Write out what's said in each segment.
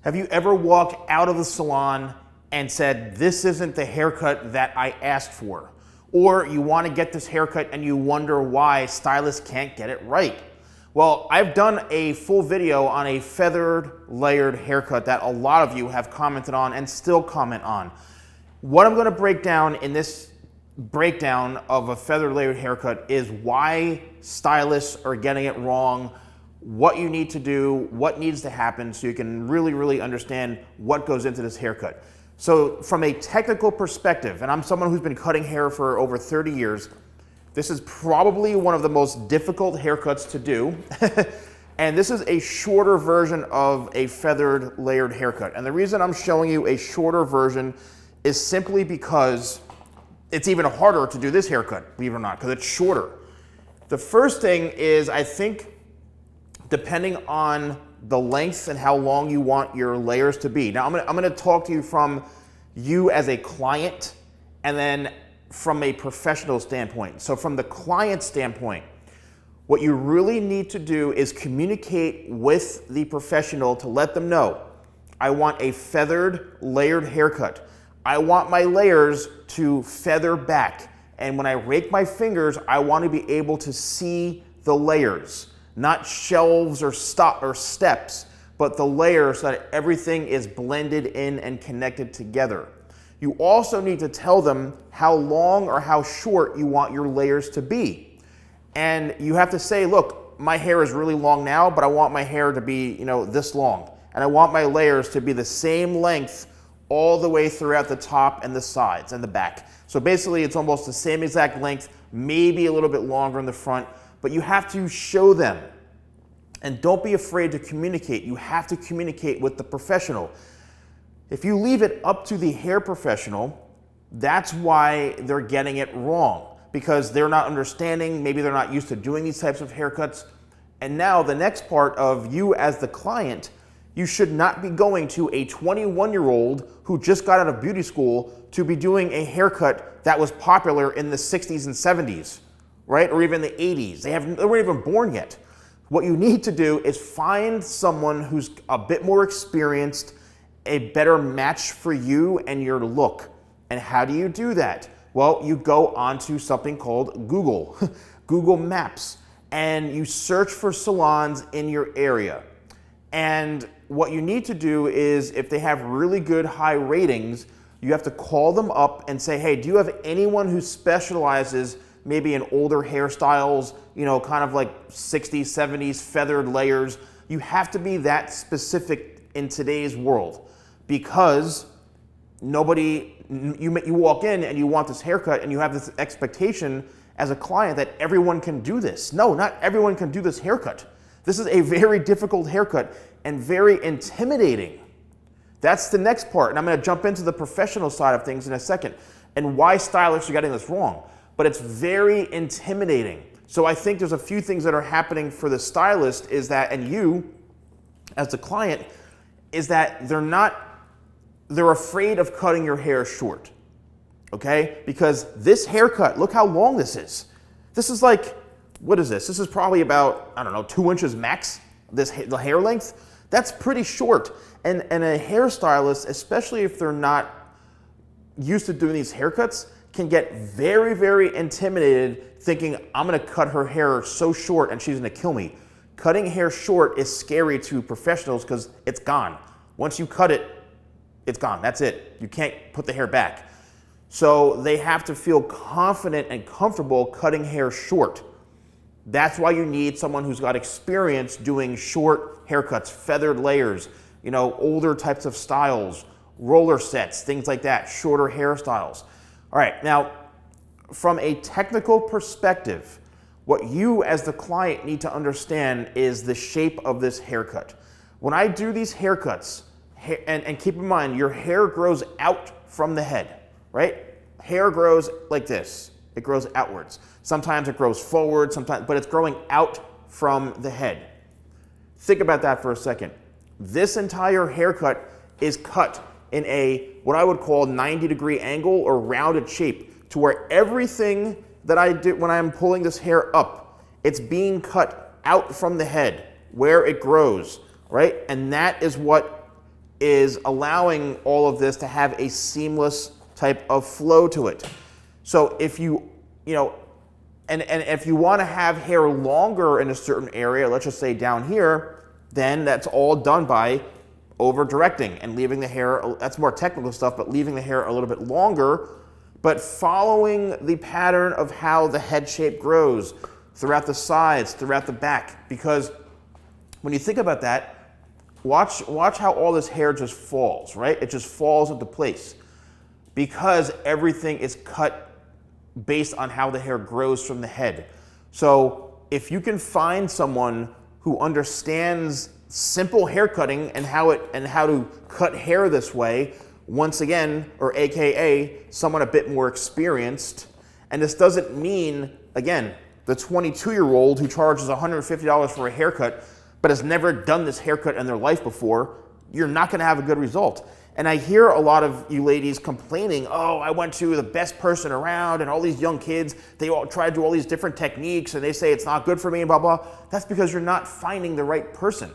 Have you ever walked out of the salon and said, this isn't the haircut that I asked for? Or you want to get this haircut and you wonder why stylists can't get it right? Well, I've done a full video on a feathered layered haircut that a lot of you have commented on and still comment on. What I'm going to break down in this breakdown of a feathered layered haircut is why stylists are getting it wrong, what you need to do, what needs to happen so you can really understand what goes into this haircut. So from a technical perspective, and I'm someone who's been cutting hair for over 30 years, this is probably one of the most difficult haircuts to do. And this is a shorter version of a feathered layered haircut. And the reason I'm showing you a shorter version is simply because it's even harder to do this haircut, believe it or not, because it's shorter. The first thing is, I think, depending on the length and how long you want your layers to be. Now, I'm gonna talk to you from you as a client and then from a professional standpoint. So from the client standpoint, what you really need to do is communicate with the professional to let them know, I want a feathered layered haircut. I want my layers to feather back. And when I rake my fingers, I want to be able to see the layers. Not shelves or steps, but the layers so that everything is blended in and connected together. You also need to tell them how long or how short you want your layers to be. And you have to say, look, my hair is really long now, but I want my hair to be, this long. And I want my layers to be the same length all the way throughout the top and the sides and the back. So basically it's almost the same exact length, maybe a little bit longer in the front, but you have to show them. And don't be afraid to communicate. You have to communicate with the professional. If you leave it up to the hair professional, that's why they're getting it wrong, because they're not understanding, maybe they're not used to doing these types of haircuts. And now the next part of you as the client, you should not be going to a 21-year-old who just got out of beauty school to be doing a haircut that was popular in the 60s and 70s. Right? Or even the 80s. They weren't even born yet. What you need to do is find someone who's a bit more experienced, a better match for you and your look. And how do you do that? Well, you go onto something called Google, Google Maps, and you search for salons in your area. And what you need to do is, if they have really good high ratings, you have to call them up and say, hey, do you have anyone who specializes maybe in older hairstyles, kind of like 60s, 70s, feathered layers? You have to be that specific in today's world, because you walk in and you want this haircut and you have this expectation as a client that everyone can do this. No, not everyone can do this haircut. This is a very difficult haircut and very intimidating. That's the next part. And I'm going to jump into the professional side of things in a second and why stylists are getting this wrong. But it's very intimidating. So I think there's a few things that are happening for the stylist is that, and you as the client, is that they're afraid of cutting your hair short, okay? Because this haircut, look how long this is. This is like, what is this? This is probably about, 2 inches max, the hair length. That's pretty short. And a hairstylist, especially if they're not used to doing these haircuts, can get very intimidated thinking, I'm gonna cut her hair so short and she's gonna kill me. Cutting hair short is scary to professionals because it's gone. Once you cut it, it's gone, that's it. You can't put the hair back. So they have to feel confident and comfortable cutting hair short. That's why you need someone who's got experience doing short haircuts, feathered layers, older types of styles, roller sets, things like that, shorter hairstyles. All right, now, from a technical perspective, what you as the client need to understand is the shape of this haircut. When I do these haircuts, and keep in mind, your hair grows out from the head, right? Hair grows like this. It grows outwards. Sometimes it grows forward, but it's growing out from the head. Think about that for a second. This entire haircut is cut in what I would call 90-degree angle or rounded shape, to where everything that I do when I'm pulling this hair up, it's being cut out from the head where it grows, right? And that is what is allowing all of this to have a seamless type of flow to it. So if you know, and if you want to have hair longer in a certain area, let's just say down here, then that's all done by over directing and leaving the hair, that's more technical stuff, but leaving the hair a little bit longer, but following the pattern of how the head shape grows throughout the sides, throughout the back. Because when you think about that, watch how all this hair just falls, right? It just falls into place because everything is cut based on how the hair grows from the head. So if you can find someone who understands simple hair cutting and how to cut hair this way, once again, or AKA someone a bit more experienced, and this doesn't mean, again, the 22-year-old who charges $150 for a haircut but has never done this haircut in their life before, you're not gonna have a good result. And I hear a lot of you ladies complaining, oh, I went to the best person around and all these young kids, they all try to do all these different techniques and they say it's not good for me and blah, blah. That's because you're not finding the right person.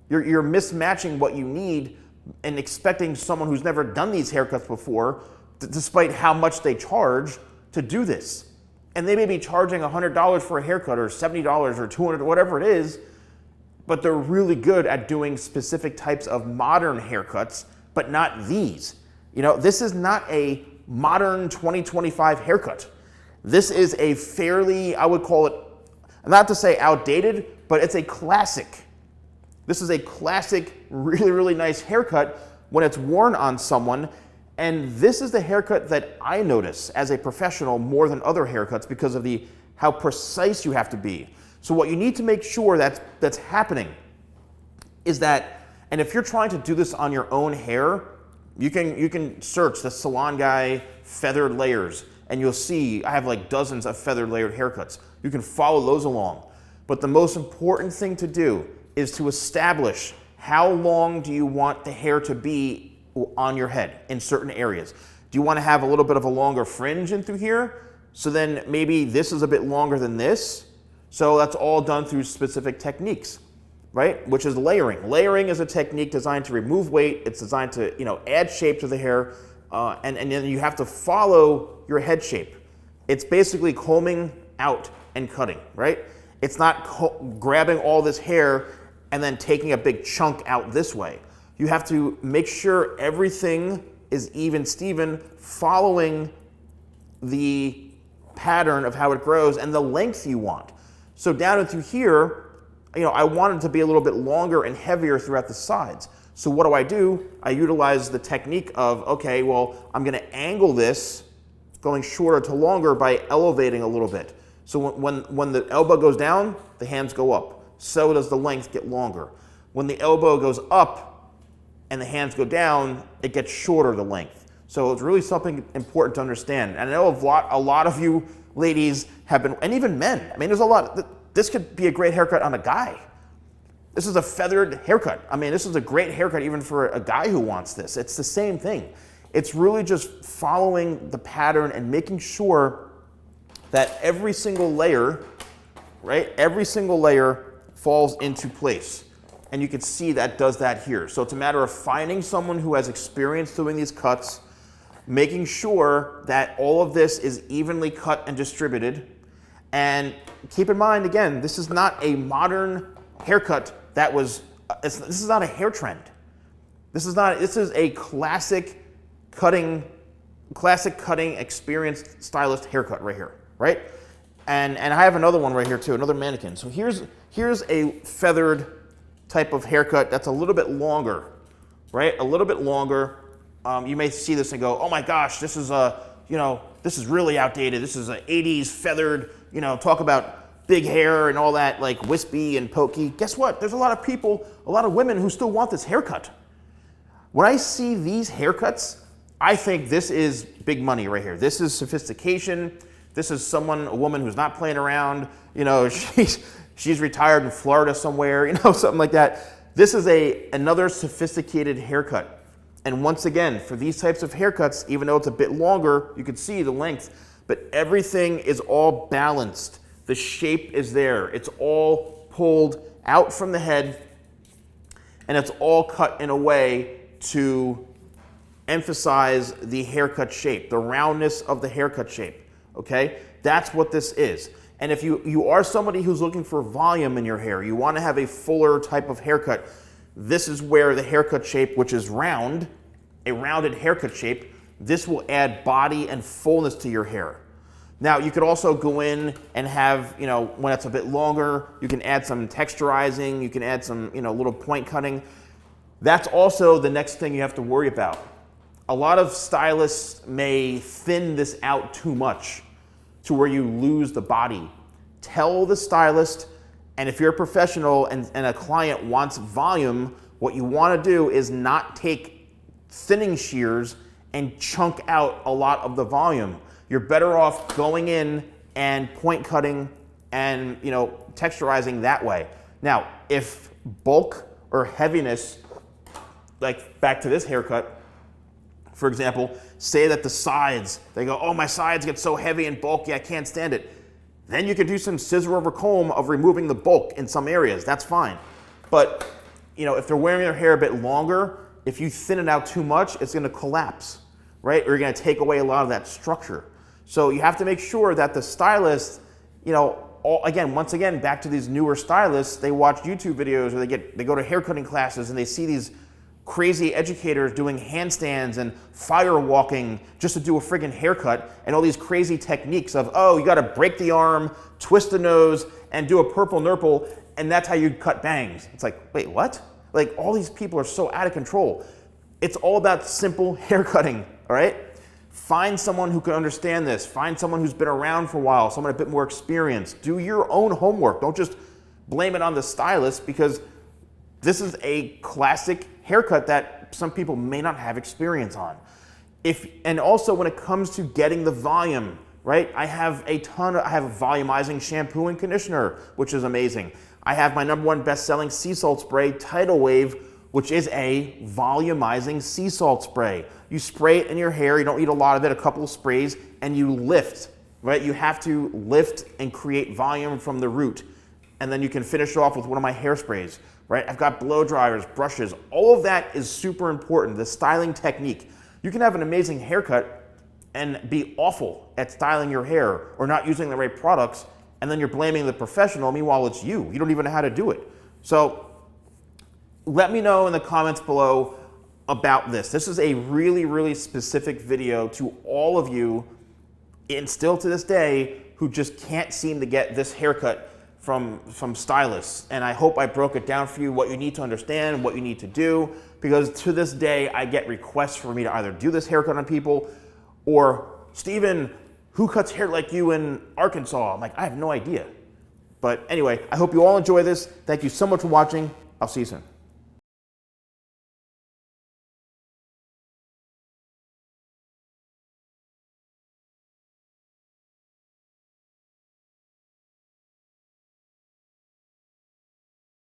You're mismatching what you need and expecting someone who's never done these haircuts before, despite how much they charge, to do this. And they may be charging $100 for a haircut or $70 or $200, whatever it is, but they're really good at doing specific types of modern haircuts, but not these. You know, this is not a modern 2025 haircut. This is a fairly, I would call it, not to say outdated, but it's a classic. This is a classic, really, really nice haircut when it's worn on someone. And this is the haircut that I notice as a professional more than other haircuts because of how precise you have to be. So what you need to make sure that's happening is that, and if you're trying to do this on your own hair, you can search TheSalonGuy feathered layers and you'll see I have like dozens of feathered layered haircuts. You can follow those along. But the most important thing to do is to establish how long do you want the hair to be on your head in certain areas. Do you want to have a little bit of a longer fringe in through here? So then maybe this is a bit longer than this. So that's all done through specific techniques, right? Which is layering. Layering is a technique designed to remove weight. It's designed to, add shape to the hair, and then you have to follow your head shape. It's basically combing out and cutting, right? It's not grabbing all this hair and then taking a big chunk out this way. You have to make sure everything is even Steven, following the pattern of how it grows and the length you want. So down into here, I want it to be a little bit longer and heavier throughout the sides. So what do? I utilize the technique of, okay, well, I'm gonna angle this going shorter to longer by elevating a little bit. So when the elbow goes down, the hands go up. So does the length get longer. When the elbow goes up and the hands go down, it gets shorter, the length. So it's really something important to understand. And I know a lot of you ladies have been, and even men. I mean, there's a lot. This could be a great haircut on a guy. This is a feathered haircut. I mean, this is a great haircut even for a guy who wants this. It's the same thing. It's really just following the pattern and making sure that every single layer, right? Every single layer falls into place. And you can see that does that here. So it's a matter of finding someone who has experience doing these cuts, making sure that all of this is evenly cut and distributed. And keep in mind, again, this is not a modern haircut that was, this is not a hair trend. This is a classic cutting, experienced stylist haircut right here, right? And I have another one right here too, another mannequin. So here's a feathered type of haircut that's a little bit longer, right? A little bit longer. You may see this and go, oh my gosh, this is this is really outdated. This is an 80s feathered, talk about big hair and all that, like wispy and pokey. Guess what? There's a lot of people, a lot of women who still want this haircut. When I see these haircuts, I think this is big money right here. This is sophistication. This is a woman who's not playing around. She's retired in Florida somewhere, something like that. This is another sophisticated haircut. And once again, for these types of haircuts, even though it's a bit longer, you can see the length, but everything is all balanced. The shape is there. It's all pulled out from the head, and it's all cut in a way to emphasize the haircut shape, the roundness of the haircut shape, okay? That's what this is. And if you are somebody who's looking for volume in your hair, you want to have a fuller type of haircut, this is where the haircut shape, which is round, a rounded haircut shape, this will add body and fullness to your hair. Now, you could also go in and have, you know, when it's a bit longer, you can add some texturizing, you can add some, you know, little point cutting. That's also the next thing you have to worry about. A lot of stylists may thin this out too much to where you lose the body. Tell the stylist, and if you're a professional and a client wants volume, what you want to do is not take thinning shears and chunk out a lot of the volume. You're better off going in and point cutting and, you know, texturizing that way. Now, if bulk or heaviness, like back to this haircut, for example, say that the sides, they go, oh, my sides get so heavy and bulky, I can't stand it. Then you could do some scissor over comb of removing the bulk in some areas. That's fine. But, you know, if they're wearing their hair a bit longer, if you thin it out too much, it's going to collapse, right? Or you're going to take away a lot of that structure. So you have to make sure that the stylist, you know, once again, back to these newer stylists, they watch YouTube videos or they go to haircutting classes and they see these crazy educators doing handstands and fire walking just to do a friggin' haircut and all these crazy techniques of, oh, you gotta break the arm, twist the nose, and do a purple nurple, and that's how you cut bangs. It's like, wait, what? Like, all these people are so out of control. It's all about simple haircutting, all right? Find someone who can understand this. Find someone who's been around for a while, someone a bit more experienced. Do your own homework. Don't just blame it on the stylist, because this is a classic haircut that some people may not have experience on. And also when it comes to getting the volume, right? I have a volumizing shampoo and conditioner, which is amazing. I have my #1 best-selling sea salt spray, Tidal Wave, which is a volumizing sea salt spray. You spray it in your hair, you don't need a lot of it, a couple of sprays, and you lift, right? You have to lift and create volume from the root. And then you can finish off with one of my hairsprays, right? I've got blow dryers, brushes. All of that is super important, the styling technique. You can have an amazing haircut and be awful at styling your hair or not using the right products, and then you're blaming the professional. Meanwhile, it's you. You don't even know how to do it. So let me know in the comments below about this. This is a really, really specific video to all of you, and still to this day, who just can't seem to get this haircut from stylists. And I hope I broke it down for you, what you need to understand, what you need to do, because to this day, I get requests for me to either do this haircut on people or, Steven, who cuts hair like you in Arkansas? I'm like, I have no idea. But anyway, I hope you all enjoy this. Thank you so much for watching. I'll see you soon.